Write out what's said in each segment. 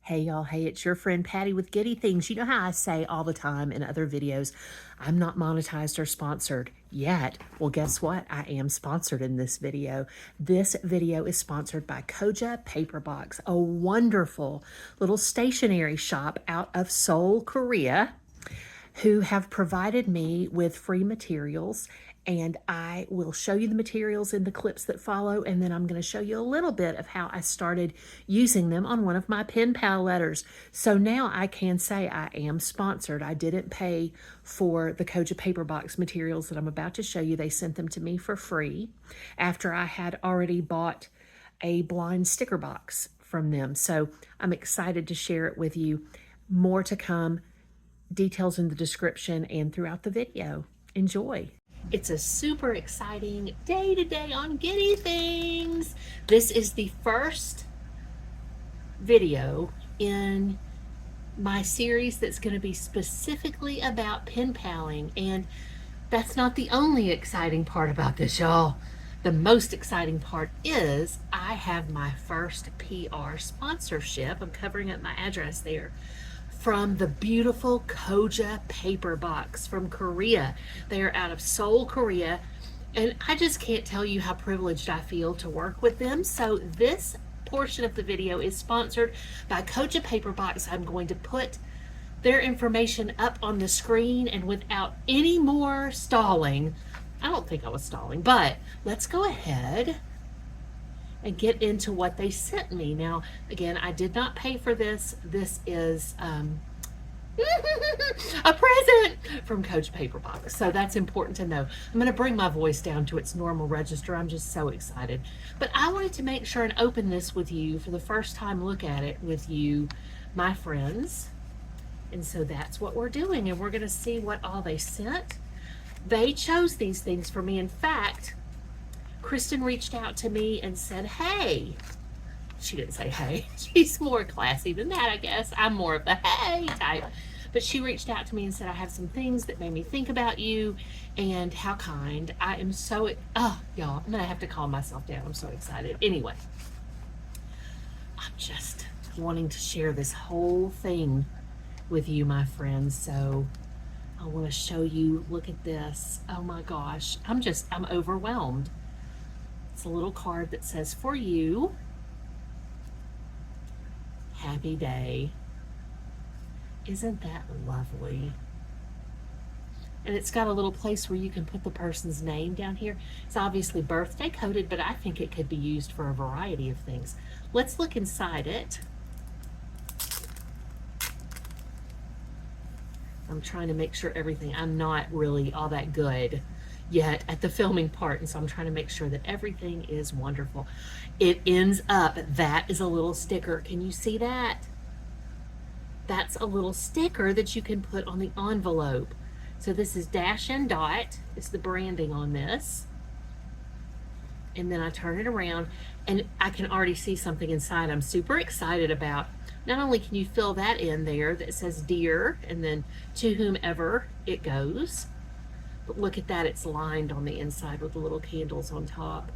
Hey y'all, hey, it's your friend Patty with Giddy Things. You know how I say all the time in other videos, I'm not monetized or sponsored yet. Well, guess what? I am sponsored in this video. This video is sponsored by KOJA Paper Box, a wonderful little stationery shop out of Seoul, Korea, who have provided me with free materials, and I will show you the materials in the clips that follow, and then I'm going to show you a little bit of how I started using them on one of my pen pal letters. So now I can say I am sponsored. I didn't pay for the KOJA Paper Box materials that I'm about to show you. They sent them to me for free after I had already bought a blind sticker box from them. So I'm excited to share it with you. More to come. Details in the description and throughout the video. Enjoy. It's a super exciting day today on Giddy Things. This is the first video in my series that's going to be specifically about pen paling, and that's not the only exciting part about this, y'all. The most exciting part is I have my first PR sponsorship. I'm covering up my address there, from the beautiful KOJA Paper Box from Korea. They are out of Seoul, Korea, and I just can't tell you how privileged I feel to work with them. So this portion of the video is sponsored by KOJA Paper Box. I'm going to put their information up on the screen, and without any more stalling, I don't think I was stalling, but let's go ahead and get into what they sent me. Now, again, I did not pay for this. This is a present from KOJA Paper Box. So that's important to know. I'm going to bring my voice down to its normal register. I'm just so excited. But I wanted to make sure and open this with you for the first time, look at it with you, my friends. And so that's what we're doing. And we're going to see what all they sent. They chose these things for me. In fact, Kristen reached out to me and said, hey. She didn't say hey. She's more classy than that, I guess. I'm more of the hey type. But she reached out to me and said, I have some things that made me think about you, and how kind. I am so, oh, y'all, I'm going to have to calm myself down. I'm so excited. Anyway, I'm just wanting to share this whole thing with you, my friends. So I want to show you, look at this. Oh my gosh. I'm overwhelmed. It's a little card that says, for you, happy day. Isn't that lovely? And it's got a little place where you can put the person's name down here. It's obviously birthday coded, but I think it could be used for a variety of things. Let's look inside it. I'm trying to make sure everything, I'm not really all that good yet at the filming part, and so I'm trying to make sure that everything is wonderful. It ends up, that is a little sticker. Can you see that? That's a little sticker that you can put on the envelope. So this is dash and dot. It's the branding on this. And then I turn it around and I can already see something inside I'm super excited about. Not only can you fill that in there that says dear and then to whomever it goes, but look at that, it's lined on the inside with the little candles on top.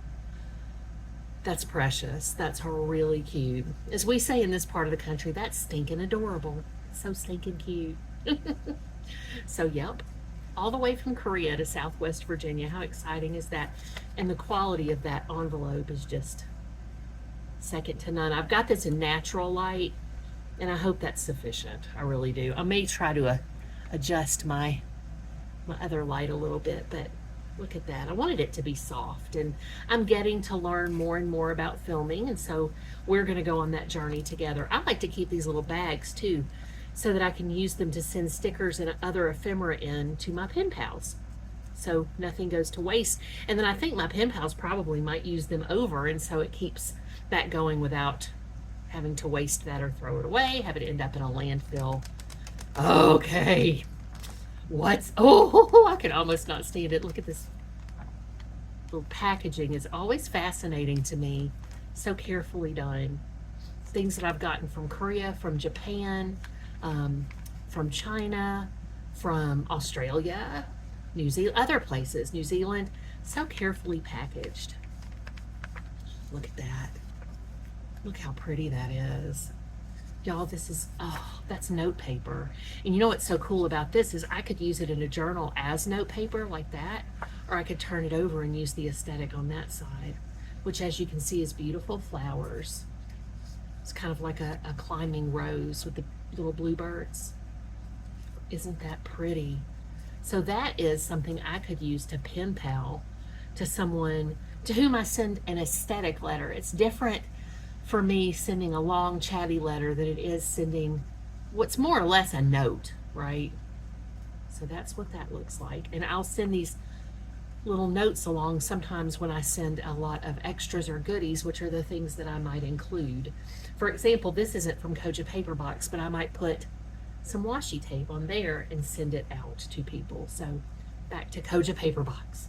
That's precious. That's really cute. As we say in this part of the country, that's stinking adorable. So stinking cute. So, yep. All the way from Korea to Southwest Virginia. How exciting is that? And the quality of that envelope is just second to none. I've got this in natural light, and I hope that's sufficient. I really do. I may try to adjust my other light a little bit, but look at that. I wanted it to be soft, and I'm getting to learn more and more about filming, and so we're going to go on that journey together. I like to keep these little bags too, so that I can use them to send stickers and other ephemera in to my pen pals, so nothing goes to waste. And then I think my pen pals probably might use them over, and so it keeps that going without having to waste that or throw it away, have it end up in a landfill. Okay. Oh, I can almost not stand it. Look at this little packaging. Is always fascinating to me. So carefully done. Things that I've gotten from Korea, from Japan, from China, from Australia, New Zealand, other places, New Zealand. So carefully packaged. Look at that. Look how pretty that is. Y'all, this is, oh, that's note paper. And you know what's so cool about this is I could use it in a journal as note paper like that, or I could turn it over and use the aesthetic on that side, which as you can see is beautiful flowers. It's kind of like a climbing rose with the little bluebirds. Isn't that pretty? So that is something I could use to pen pal to someone to whom I send an aesthetic letter. It's different for me sending a long chatty letter than it is sending what's more or less a note, right? So that's what that looks like. And I'll send these little notes along sometimes when I send a lot of extras or goodies, which are the things that I might include. For example, this isn't from KOJA Paper Box, but I might put some washi tape on there and send it out to people. So back to KOJA Paper Box.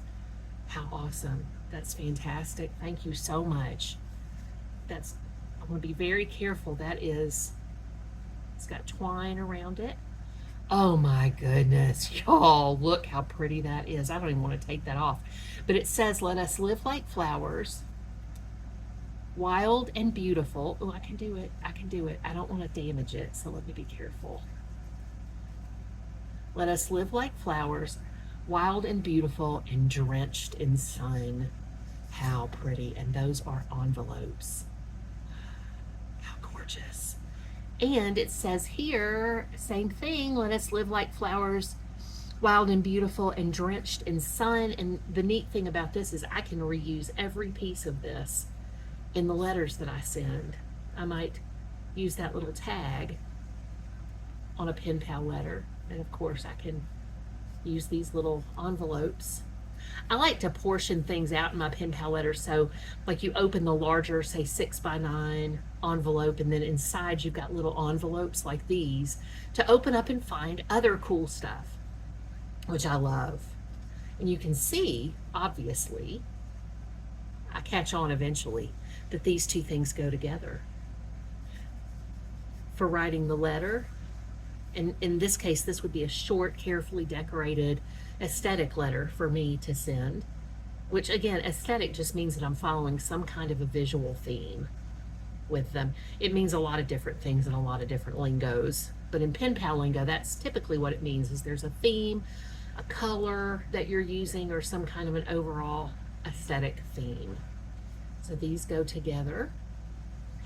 How awesome. That's fantastic. Thank you so much. That's, I'm going to be very careful. That is, it's got twine around it. Oh my goodness, y'all, look how pretty that is. I don't even want to take that off. But it says, let us live like flowers, wild and beautiful. Oh, I can do it. I can do it. I don't want to damage it, so let me be careful. Let us live like flowers, wild and beautiful and drenched in sun. How pretty. And those are envelopes. How gorgeous. And it says here, same thing, let us live like flowers, wild and beautiful and drenched in sun. And the neat thing about this is I can reuse every piece of this in the letters that I send. I might use that little tag on a pen pal letter. And of course I can use these little envelopes. I like to portion things out in my pen pal letters. So like you open the larger, say 6x9 envelope, and then inside you've got little envelopes like these to open up and find other cool stuff, which I love. And you can see, obviously, I catch on eventually, that these two things go together. For writing the letter, and in this case, this would be a short, carefully decorated aesthetic letter for me to send, which again, aesthetic just means that I'm following some kind of a visual theme with them. It means a lot of different things and a lot of different lingos, but in pen pal lingo, that's typically what it means, is there's a theme, a color that you're using, or some kind of an overall aesthetic theme. So these go together.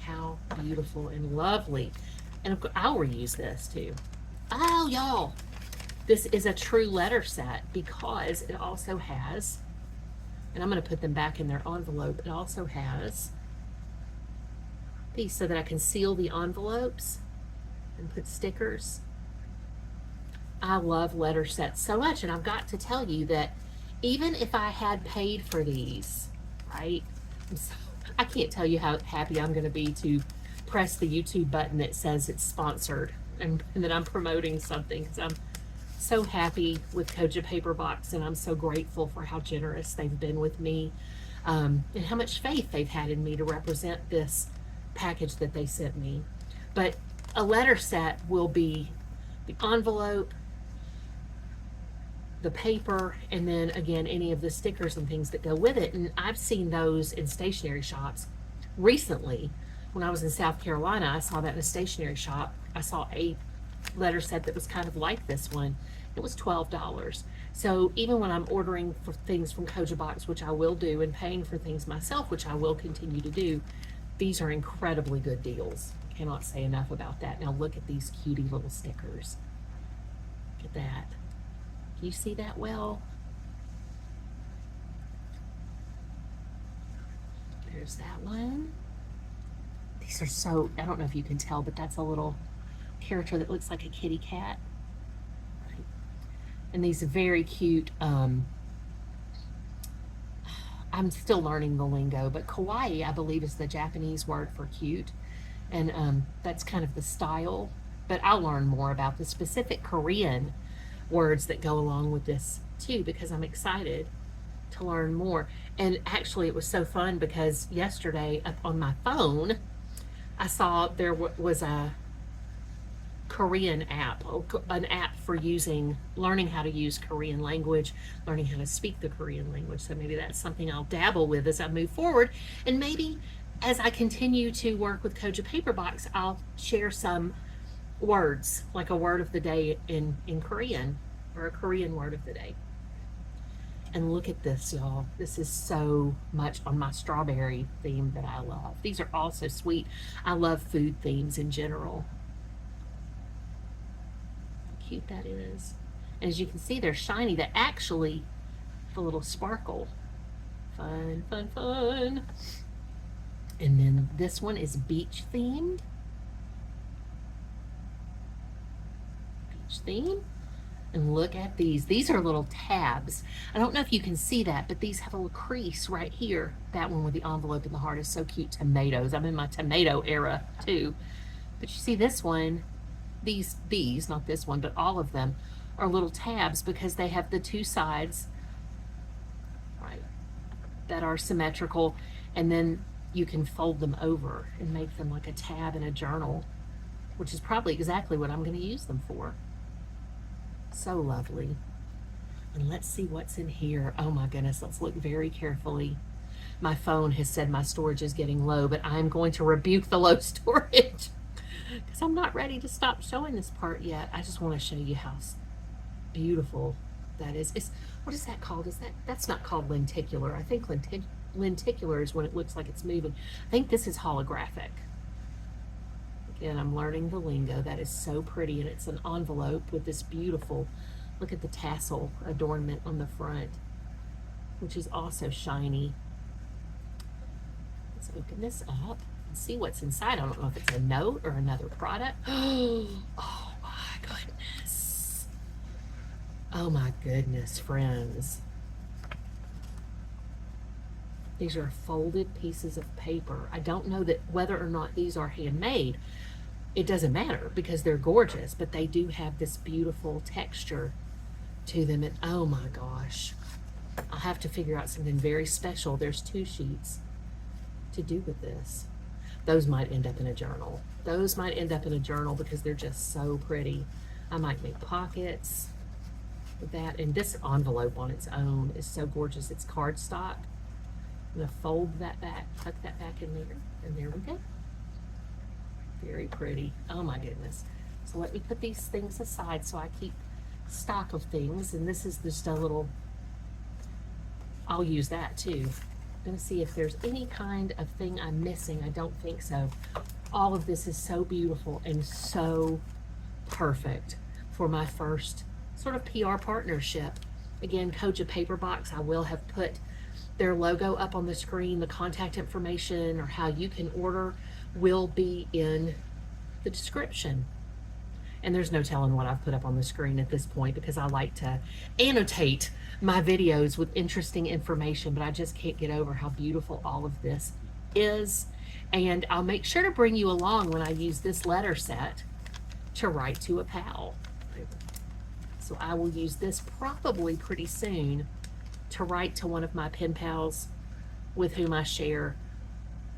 How beautiful and lovely. And of course, I'll reuse this too. Oh, y'all, this is a true letter set because it also has, and I'm going to put them back in their envelope, it also has these so that I can seal the envelopes and put stickers. I love letter sets so much, and I've got to tell you that even if I had paid for these, right, I can't tell you how happy I'm going to be to press the YouTube button that says it's sponsored and that I'm promoting something, because I'm so happy with KOJA Paper Box, and I'm so grateful for how generous they've been with me, and how much faith they've had in me to represent this package that they sent me. But a letter set will be the envelope, the paper, and then again any of the stickers and things that go with it. And I've seen those in stationery shops recently. When I was in South Carolina, I saw that in a stationery shop. I saw a letter set that was kind of like this one. It was $12. So even when I'm ordering for things from KOJA Box, which I will do, and paying for things myself, which I will continue to do, these are incredibly good deals. Cannot say enough about that. Now look at these cutie little stickers. Look at that. Can you see that well? There's that one. These are so, I don't know if you can tell, but that's a little character that looks like a kitty cat. Right. And these very cute, I'm still learning the lingo, but kawaii, I believe, is the Japanese word for cute. And that's kind of the style. But I'll learn more about the specific Korean words that go along with this too, because I'm excited to learn more. And actually, it was so fun because yesterday up on my phone, I saw there was a Korean app, an app for learning how to use Korean language, learning how to speak the Korean language. So maybe that's something I'll dabble with as I move forward. And maybe as I continue to work with KOJA Paper Box, I'll share some words, like a word of the day in Korean, or a Korean word of the day. And look at this, y'all. This is so much on my strawberry theme that I love. These are all so sweet. I love food themes in general. How cute that is. And as you can see, they're shiny. They're actually the little sparkle. Fun, fun, fun. And then this one is beach themed. Beach theme. And look at these. These are little tabs. I don't know if you can see that, but these have a little crease right here. That one with the envelope and the heart is so cute. Tomatoes. I'm in my tomato era too. But you see this one, these, not this one, but all of them are little tabs because they have the two sides, right, that are symmetrical, and then you can fold them over and make them like a tab in a journal, which is probably exactly what I'm going to use them for. So lovely. And let's see what's in here. Oh my goodness, let's look very carefully. My phone has said my storage is getting low, but I'm going to rebuke the low storage because I'm not ready to stop showing this part yet. I just want to show you how beautiful that is. What is that called? That's not called lenticular. I think lenticular is when it looks like it's moving. I think this is holographic. Again, I'm learning the lingo. That is so pretty, and it's an envelope with this beautiful, look at the tassel adornment on the front, which is also shiny. Let's open this up and see what's inside. I don't know if it's a note or another product. Oh my goodness. Oh my goodness, friends. These are folded pieces of paper. I don't know that whether or not these are handmade. It doesn't matter because they're gorgeous, but they do have this beautiful texture to them. And oh my gosh, I'll have to figure out something very special. There's 2 sheets to do with this. Those might end up in a journal. Those might end up in a journal because they're just so pretty. I might make pockets with that. And this envelope on its own is so gorgeous. It's cardstock. I'm going to fold that back, tuck that back in there, and there we go. Very pretty. Oh my goodness. So let me put these things aside so I keep stock of things, and this is just a little, I'll use that too. I'm going to see if there's any kind of thing I'm missing. I don't think so. All of this is so beautiful and so perfect for my first sort of PR partnership. Again, KOJA Paper Box, I will have put their logo up on the screen. The contact information or how you can order will be in the description. And there's no telling what I've put up on the screen at this point because I like to annotate my videos with interesting information, but I just can't get over how beautiful all of this is. And I'll make sure to bring you along when I use this letter set to write to a pal. So I will use this probably pretty soon to write to one of my pen pals with whom I share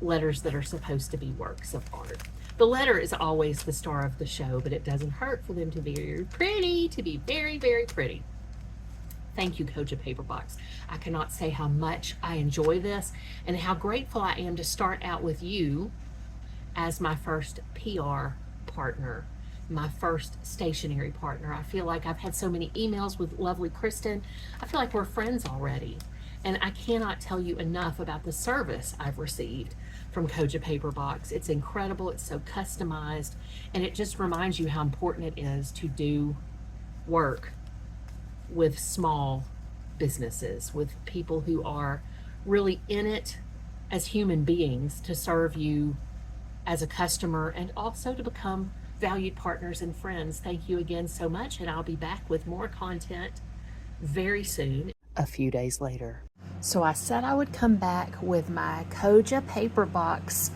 letters that are supposed to be works of art. The letter is always the star of the show, but it doesn't hurt for them to be very pretty, to be very, very pretty. Thank you, KOJA Paper Box. I cannot say how much I enjoy this and how grateful I am to start out with you as my first PR partner, my first stationery partner. I feel like I've had so many emails with lovely Kristen. I feel like we're friends already. And I cannot tell you enough about the service I've received from KOJA Paper Box. It's incredible, it's so customized, and it just reminds you how important it is to do work with small businesses, with people who are really in it as human beings to serve you as a customer and also to become valued partners and friends. Thank you again so much, and I'll be back with more content very soon. A few days later. So I said I would come back with my KOJA Paper Box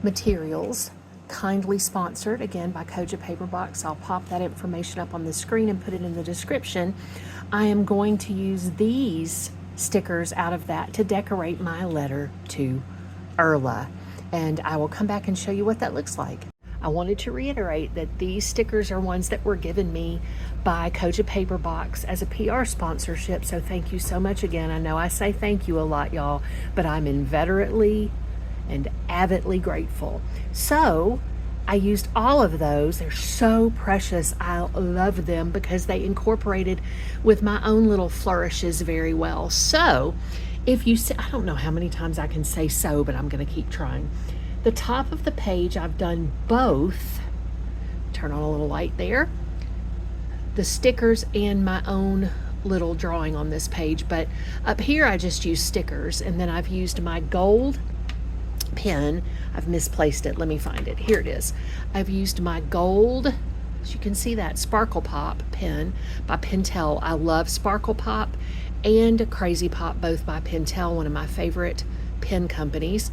materials, kindly sponsored again by KOJA Paper Box. I'll pop that information up on the screen and put it in the description. I am going to use these stickers out of that to decorate my letter to Erla, and I will come back and show you what that looks like. I wanted to reiterate that these stickers are ones that were given me by KOJA Paper Box as a PR sponsorship, so thank you so much again. I know I say thank you a lot, y'all, but I'm inveterately and avidly grateful. So I used all of those. They're so precious. I love them because they incorporated with my own little flourishes very well. So if you see, I don't know how many times I can say so, but I'm going to keep trying. The top of the page, I've done both. Turn on a little light there. The stickers and my own little drawing on this page, but up here I just use stickers, and then I've used my gold pen. I've misplaced it. Let me find it. Here it is. I've used my gold, as you can see, that Sparkle Pop pen by Pentel. I love Sparkle Pop and Crazy Pop, both by Pentel, one of my favorite pen companies.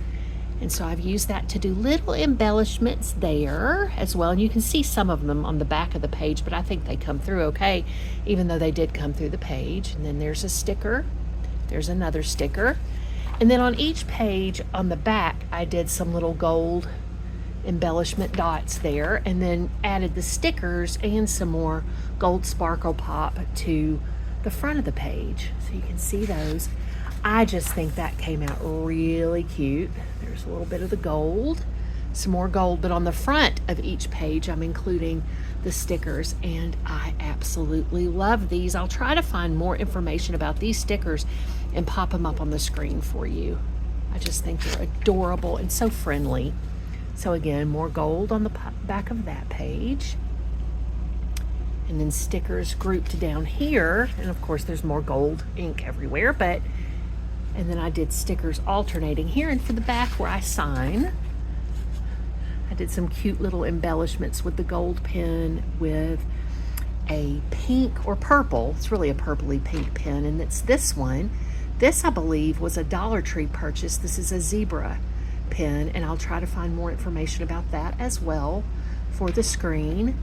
And so I've used that to do little embellishments there as well. And you can see some of them on the back of the page, but I think they come through okay, even though they did come through the page. And then there's a sticker. There's another sticker. And then on each page on the back, I did some little gold embellishment dots there, and then added the stickers and some more gold Sparkle Pop to the front of the page. So you can see those. I just think that came out really cute. There's a little bit of the gold, some more gold, but on the front of each page, I'm including the stickers, and I absolutely love these. I'll try to find more information about these stickers and pop them up on the screen for you. I just think they're adorable and so friendly. So again, more gold on the back of that page. And then stickers grouped down here. And of course, there's more gold ink everywhere, and then I did stickers alternating here. And for the back where I sign, I did some cute little embellishments with the gold pen with a pink or purple. It's really a purpley pink pen, and it's this one. This, I believe, was a Dollar Tree purchase. This is a zebra pen, and I'll try to find more information about that as well for the screen.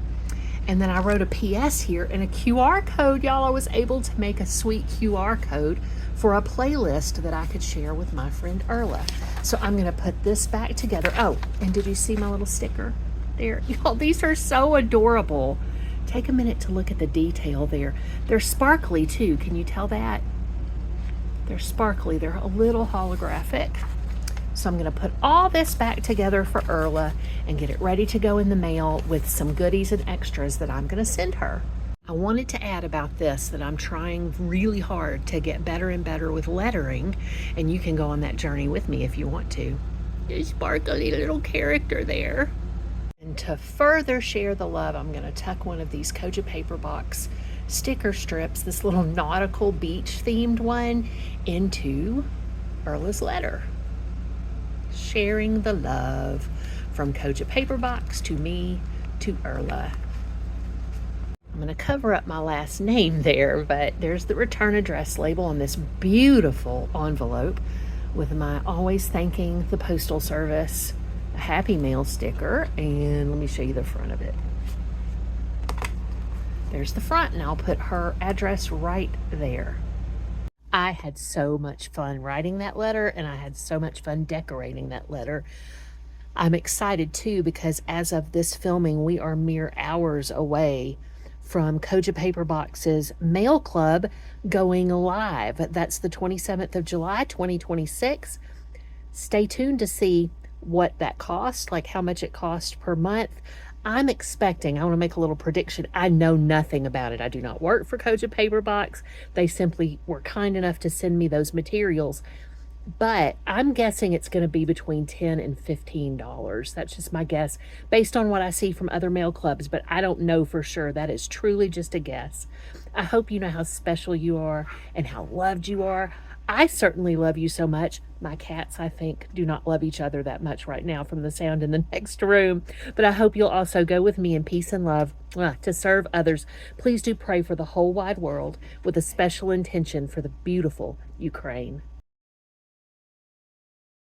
And then I wrote a PS here and a QR code. Y'all, I was able to make a sweet QR code for a playlist that I could share with my friend Erla. So I'm gonna put this back together. Oh, and did you see my little sticker there? Y'all, these are so adorable. Take a minute to look at the detail there. They're sparkly too, can you tell that? They're sparkly, they're a little holographic. So I'm gonna put all this back together for Erla and get it ready to go in the mail with some goodies and extras that I'm gonna send her. I wanted to add about this that I'm trying really hard to get better and better with lettering, and you can go on that journey with me if you want to. There's a sparkly little character there. And to further share the love, I'm gonna tuck one of these KOJA Paper Box sticker strips, this little nautical beach themed one, into Erla's letter. Sharing the love from KOJA Paper Box to me to Erla. I'm going to cover up my last name there, but there's the return address label on this beautiful envelope with my always thanking the Postal Service, a Happy Mail sticker, and let me show you the front of it. There's the front, and I'll put her address right there. I had so much fun writing that letter, and I had so much fun decorating that letter. I'm excited too because as of this filming, we are mere hours away from KOJA Paper Box's Mail Club going live. That's the 27th of July, 2026. Stay tuned to see what that costs, like how much it costs per month. I'm expecting, I want to make a little prediction. I know nothing about it. I do not work for KOJA Paper Box. They simply were kind enough to send me those materials. But I'm guessing it's going to be between $10 and $15. That's just my guess based on what I see from other mail clubs, but I don't know for sure. That is truly just a guess. I hope you know how special you are and how loved you are. I certainly love you so much. My cats, I think, do not love each other that much right now from the sound in the next room. But I hope you'll also go with me in peace and love to serve others. Please do pray for the whole wide world with a special intention for the beautiful Ukraine.